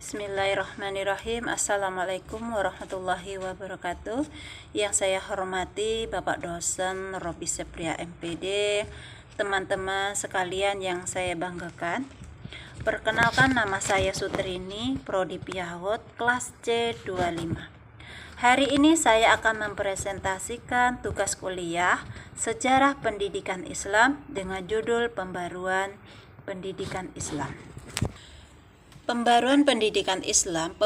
Bismillahirrahmanirrahim. Assalamualaikum warahmatullahi wabarakatuh. Yang saya hormati Bapak Dosen Robi Sepria MPD, teman-teman sekalian yang saya banggakan. Perkenalkan, nama saya Sutrini, Prodi Piahot, kelas C25. Hari ini saya akan mempresentasikan tugas kuliah Sejarah Pendidikan Islam dengan judul Pembaruan Pendidikan Islam. Pembaruan pendidikan Islam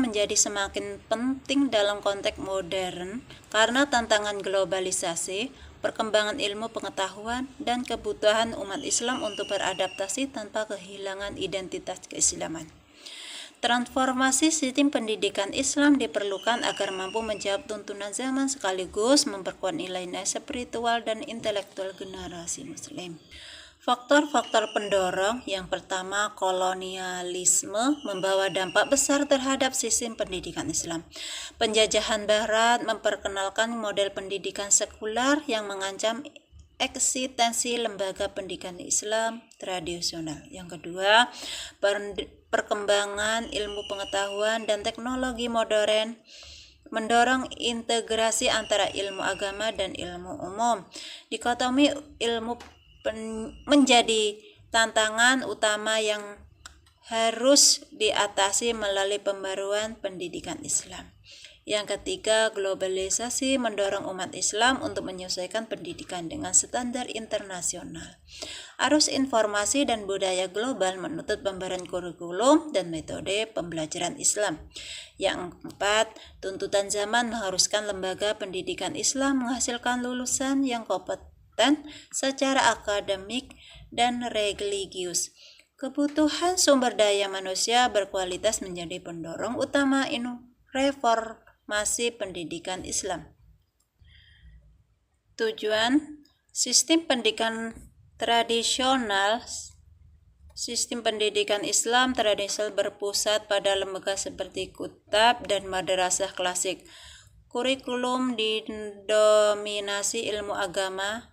menjadi semakin penting dalam konteks modern karena tantangan globalisasi, perkembangan ilmu pengetahuan, dan kebutuhan umat Islam untuk beradaptasi tanpa kehilangan identitas keislaman. Transformasi sistem pendidikan Islam diperlukan agar mampu menjawab tuntunan zaman sekaligus memperkuat nilai-nilai spiritual dan intelektual generasi Muslim. Faktor-faktor pendorong yang pertama, kolonialisme membawa dampak besar terhadap sistem pendidikan Islam. Penjajahan Barat memperkenalkan model pendidikan sekular yang mengancam eksistensi lembaga pendidikan Islam tradisional. Yang kedua, perkembangan ilmu pengetahuan dan teknologi modern mendorong integrasi antara ilmu agama dan ilmu umum. Dikotomi ilmu menjadi tantangan utama yang harus diatasi melalui pembaruan pendidikan Islam. Yang ketiga, globalisasi mendorong umat Islam untuk menyesuaikan pendidikan dengan standar internasional. Arus informasi dan budaya global menuntut pembaruan kurikulum dan metode pembelajaran Islam. Yang keempat, tuntutan zaman mengharuskan lembaga pendidikan Islam menghasilkan lulusan yang kompeten secara akademik dan religius. Kebutuhan sumber daya manusia berkualitas menjadi pendorong utama reformasi pendidikan Islam. Tujuan sistem pendidikan Islam tradisional berpusat pada lembaga seperti kutab dan madrasah klasik. Kurikulum didominasi ilmu agama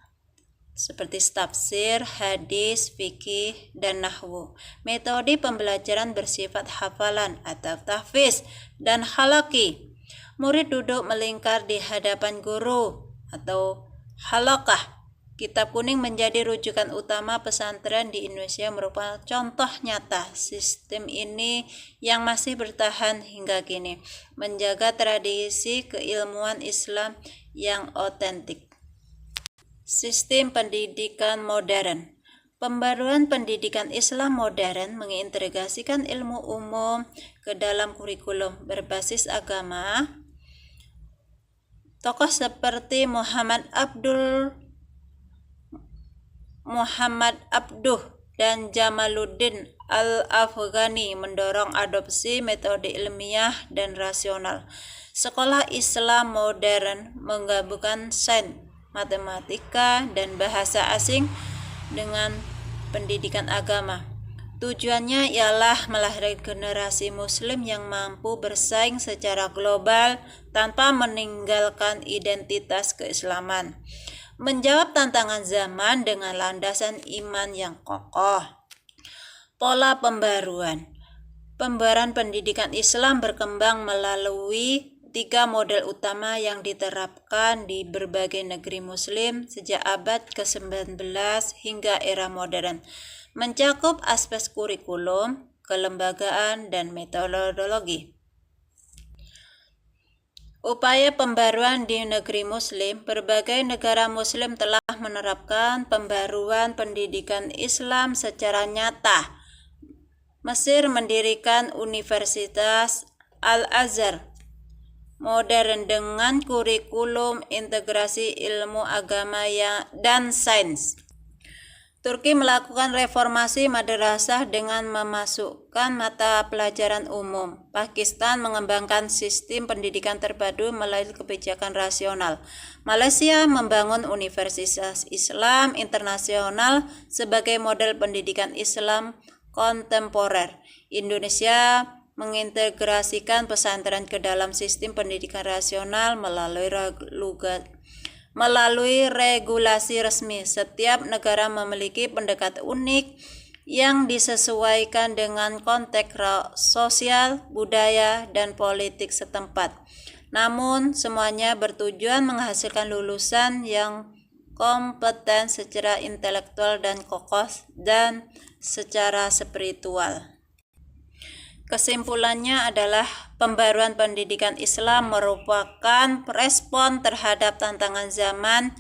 seperti tafsir, hadis, fikih, dan nahwu. Metode pembelajaran bersifat hafalan atau tahfiz dan halaqi. Murid duduk melingkar di hadapan guru atau halaqah. Kitab kuning menjadi rujukan utama pesantren di Indonesia, merupakan contoh nyata sistem ini yang masih bertahan hingga kini, menjaga tradisi keilmuan Islam yang otentik. Sistem pendidikan modern. Pembaruan pendidikan Islam modern mengintegrasikan ilmu umum ke dalam kurikulum berbasis agama. Tokoh seperti Muhammad Abduh dan Jamaluddin Al-Afghani mendorong adopsi metode ilmiah dan rasional. Sekolah Islam modern menggabungkan sains, matematika, dan bahasa asing dengan pendidikan agama. Tujuannya ialah melahirkan generasi Muslim yang mampu bersaing secara global tanpa meninggalkan identitas keislaman, menjawab tantangan zaman dengan landasan iman yang kokoh. Pola pembaruan pendidikan Islam berkembang melalui 3 model utama yang diterapkan di berbagai negeri Muslim sejak abad ke-19 hingga era modern, mencakup aspek kurikulum, kelembagaan, dan metodologi. Upaya pembaruan di negeri Muslim. Berbagai negara Muslim telah menerapkan pembaruan pendidikan Islam secara nyata. Mesir mendirikan Universitas Al-Azhar modern dengan kurikulum integrasi ilmu agama dan sains. Turki melakukan reformasi madrasah dengan memasukkan mata pelajaran umum. Pakistan mengembangkan sistem pendidikan terpadu melalui kebijakan rasional. Malaysia membangun Universitas Islam Internasional sebagai model pendidikan Islam kontemporer. Indonesia mengintegrasikan pesantren ke dalam sistem pendidikan rasional melalui regulasi resmi. Setiap negara memiliki pendekatan unik yang disesuaikan dengan konteks sosial, budaya, dan politik setempat. Namun, semuanya bertujuan menghasilkan lulusan yang kompeten secara intelektual dan kokoh dan secara spiritual. Kesimpulannya adalah pembaruan pendidikan Islam merupakan respon terhadap tantangan zaman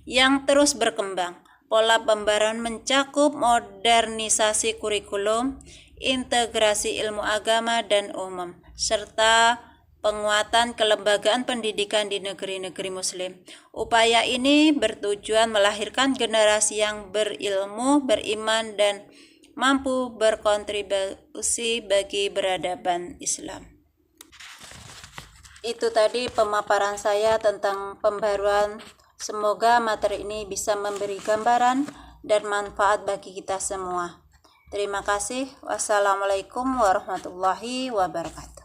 yang terus berkembang. Pola pembaruan mencakup modernisasi kurikulum, integrasi ilmu agama dan umum, serta penguatan kelembagaan pendidikan di negeri-negeri Muslim. Upaya ini bertujuan melahirkan generasi yang berilmu, beriman, dan mampu berkontribusi bagi peradaban Islam. Itu tadi pemaparan saya tentang pembaruan. Semoga materi ini bisa memberi gambaran dan manfaat bagi kita semua. Terima kasih. Wassalamualaikum warahmatullahi wabarakatuh.